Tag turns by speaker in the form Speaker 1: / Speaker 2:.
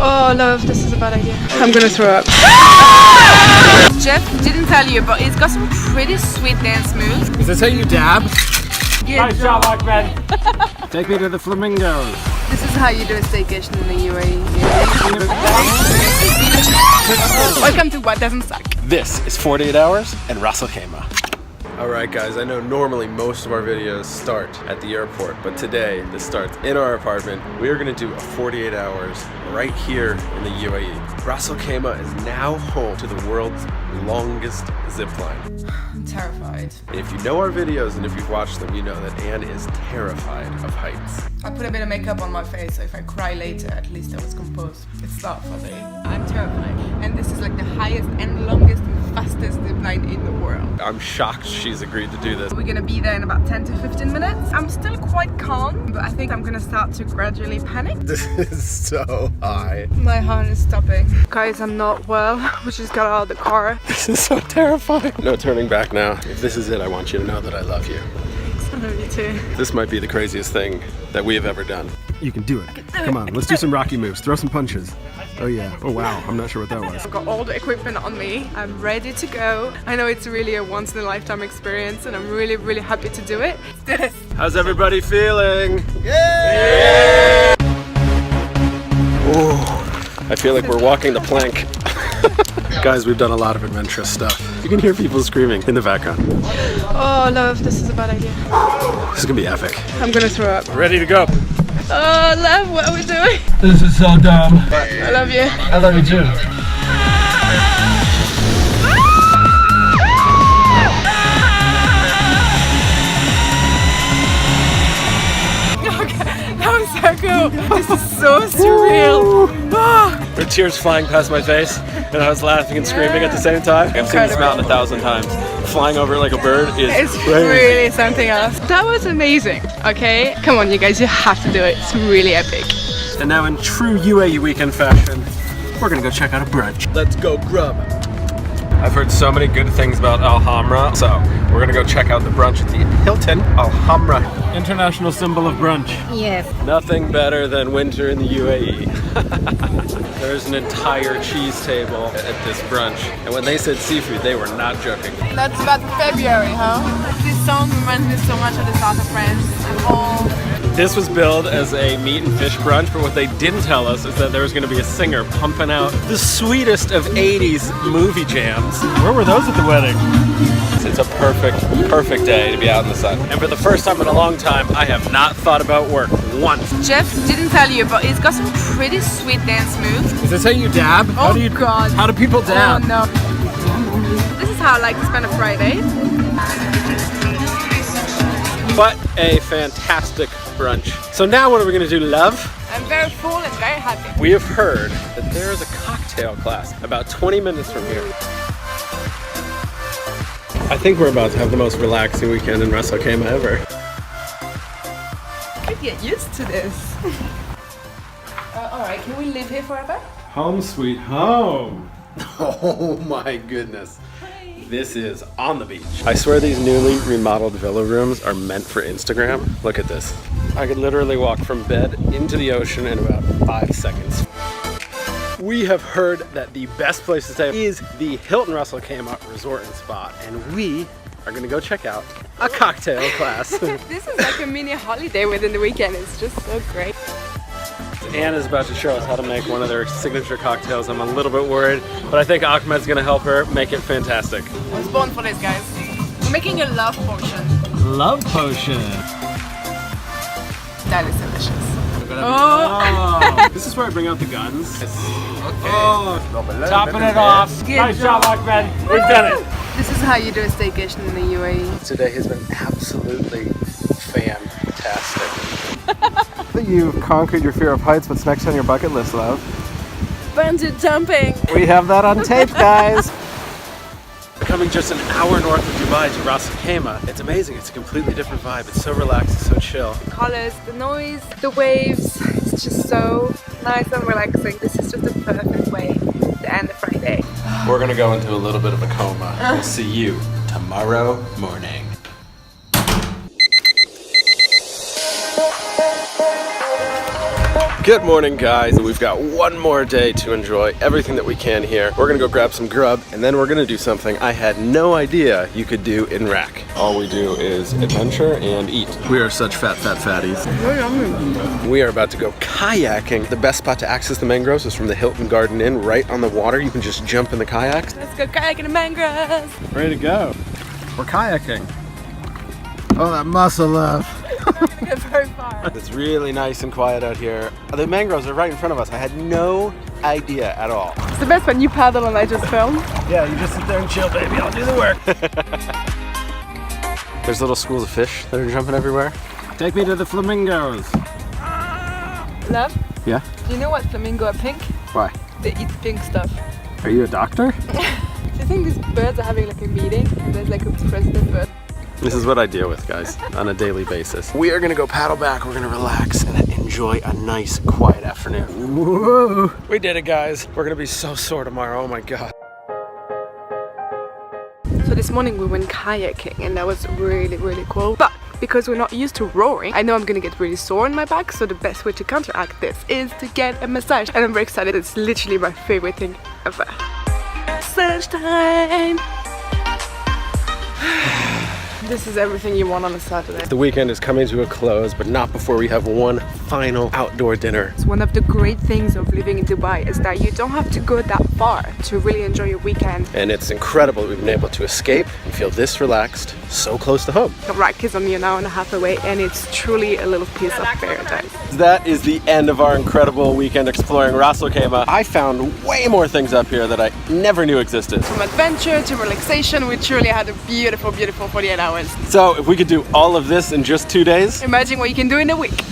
Speaker 1: Oh, love, this is a bad idea. I'm gonna throw up. Jeff didn't tell you, but he's got some pretty sweet dance moves.
Speaker 2: Is this how you dab?
Speaker 1: Yeah.
Speaker 2: Nice job, Ahmed. Take me to the flamingos.
Speaker 1: This is how you do a staycation in the UAE. Welcome to What Doesn't Suck.
Speaker 2: This is 48 Hours and Ras Al Khaimah. Alright guys, I know normally most of our videos start at the airport, but today this starts in our apartment. We are going to do a 48 hours right here in the UAE. Ras Al Khaimah is now home to the world's longest zipline.
Speaker 1: I'm terrified.
Speaker 2: And if you know our videos and if you've watched them, you know that Anne is terrified of heights.
Speaker 1: I put a bit of makeup on my face, so if I cry later, at least I was composed. It's that funny. I'm terrified. And this is like the highest and longest and fastest zipline in the world.
Speaker 2: I'm shocked she's agreed to do this.
Speaker 1: We're gonna be there in about 10 to 15 minutes. I'm still quite calm, but I think I'm gonna start to gradually panic.
Speaker 2: This is so high.
Speaker 1: My heart is stopping. Guys, I'm not well. We just got out of the car.
Speaker 2: This is so terrifying. No turning back now. If this is it, I want you to know that I love you.
Speaker 1: I love you too.
Speaker 2: This might be the craziest thing that we have ever done. You can do it. Come on, let's do some Rocky moves. Throw some punches. Oh yeah. Oh wow. I'm not sure what that was.
Speaker 1: I've got all the equipment on me. I'm ready to go. I know it's really a once-in-a-lifetime experience and I'm really, really happy to do it. Let's do this.
Speaker 2: How's everybody feeling? Yeah! Oh, I feel like we're walking the plank. Guys, we've done a lot of adventurous stuff. You can hear people screaming in the background.
Speaker 1: Oh, love, this is a bad idea.
Speaker 2: This is gonna be epic.
Speaker 1: I'm gonna throw up.
Speaker 2: Ready to go.
Speaker 1: Oh, love, what are we doing?
Speaker 3: This is so dumb.
Speaker 1: I love you.
Speaker 3: I love you too.
Speaker 1: That was so cool. This is so surreal.
Speaker 2: With tears flying past my face, and I was laughing and screaming at the same time. I've seen this mountain 1,000 times. Flying over it like a bird is
Speaker 1: It's
Speaker 2: crazy.
Speaker 1: really something else. That was amazing, okay? Come on, you guys, you have to do it. It's really epic.
Speaker 2: And now in true UAE weekend fashion, we're gonna go check out a brunch. Let's go grub. I've heard so many good things about Al Hamra, so we're gonna go check out the brunch at the Hilton Al Hamra. International symbol of brunch.
Speaker 1: Yes.
Speaker 2: Nothing better than winter in the UAE. There's an entire cheese table at this brunch, and when they said seafood, they were not joking.
Speaker 1: That's about February, huh? This song reminds me so much of the south of France and all.
Speaker 2: This was billed as a meat and fish brunch, but what they didn't tell us is that there was going to be a singer pumping out the sweetest of 80s movie jams. Where were those at the wedding? It's a perfect day to be out in the sun. And for the first time in a long time, I have not thought about work once.
Speaker 1: Jeff didn't tell you, but he's got some pretty sweet dance moves.
Speaker 2: Is this how you dab?
Speaker 1: Oh God.
Speaker 2: How do people dab?
Speaker 1: Oh no. This is how I like to spend a Friday.
Speaker 2: What a fantastic brunch. So now what are we gonna do, love?
Speaker 1: I'm very full and very happy.
Speaker 2: We have heard that there is a cocktail class about 20 minutes from here. I think we're about to have the most relaxing weekend in Ras Al Khaimah ever.
Speaker 1: I could get used to this. Alright, can we live here forever?
Speaker 2: Home sweet home. Oh my goodness. This is on the beach. I swear these newly remodeled villa rooms are meant for Instagram. Look at this. I could literally walk from bed into the ocean in about 5 seconds. We have heard that the best place to stay is the Hilton Ras Al Khaimah Resort and Spa, and we are gonna go check out a cocktail class.
Speaker 1: This is like a mini holiday within the weekend. It's just so great.
Speaker 2: Anne is about to show us how to make one of their signature cocktails. I'm a little bit worried, but I think Ahmed's gonna help her make it fantastic.
Speaker 1: I was born for this, guys. We're making a love potion.
Speaker 3: Love potion.
Speaker 1: That is delicious.
Speaker 2: Oh. This is where I bring out the guns. Okay. Oh.
Speaker 3: Topping it off. Nice job, Ahmed. We've done it.
Speaker 1: This is how you do a staycation in the UAE.
Speaker 2: Today has been absolutely fantastic. You've conquered your fear of heights. What's next on your bucket list, love?
Speaker 1: Bungee jumping.
Speaker 2: We have that on tape, guys. Coming just an hour north of Dubai to Ras Al Khaimah. It's amazing. It's a completely different vibe. It's so relaxed. It's so chill.
Speaker 1: The colors, the noise, the waves. It's just so nice and relaxing. This is just the perfect way to end the Friday.
Speaker 2: We're gonna go into a little bit of a coma. We'll see you tomorrow morning. Good morning, guys. We've got one more day to enjoy everything that we can here. We're gonna go grab some grub, and then we're gonna do something I had no idea you could do in RAK. All we do is adventure and eat. We are such fat fatties. We are about to go kayaking. The best spot to access the mangroves is from the Hilton Garden Inn, right on the water. You can just jump in the kayaks.
Speaker 1: Let's go kayaking in the mangroves.
Speaker 2: Ready to go. We're kayaking. Oh, that muscle love.
Speaker 1: We're not gonna get very far.
Speaker 2: It's really nice and quiet out here. The mangroves are right in front of us. I had no idea at all.
Speaker 1: It's the best when you paddle and I just film.
Speaker 2: Yeah, you just sit there and chill, baby. I'll do the work. There's little schools of fish that are jumping everywhere. Take me to the flamingos.
Speaker 1: Love?
Speaker 2: Yeah?
Speaker 1: Do you know what flamingo are pink?
Speaker 2: Why?
Speaker 1: They eat pink stuff.
Speaker 2: Are you a doctor?
Speaker 1: Do you think these birds are having like a meeting and there's like a president bird?
Speaker 2: This is what I deal with, guys, on a daily basis. We are gonna go paddle back. We're gonna relax and enjoy a nice, quiet afternoon. Whoa. We did it, guys. We're gonna be so sore tomorrow. Oh my God.
Speaker 1: So this morning we went kayaking and that was really, really cool. But because we're not used to rowing, I know I'm gonna get really sore in my back. So the best way to counteract this is to get a massage. And I'm very excited. It's literally my favorite thing ever. Massage time. This is everything you want on a Saturday.
Speaker 2: The weekend is coming to a close, but not before we have one final outdoor dinner.
Speaker 1: One of the great things of living in Dubai is that you don't have to go that far to really enjoy your weekend.
Speaker 2: And it's incredible that we've been able to escape and feel this relaxed, so close to home.
Speaker 1: RAK is only an hour and a half away and it's truly a little piece of paradise.
Speaker 2: That is the end of our incredible weekend exploring Ras Al Khaimah. I found way more things up here that I never knew existed.
Speaker 1: From adventure to relaxation, we truly had a beautiful, beautiful 48 hours.
Speaker 2: So if we could do all of this in just 2 days,
Speaker 1: Imagine what you can do in a week.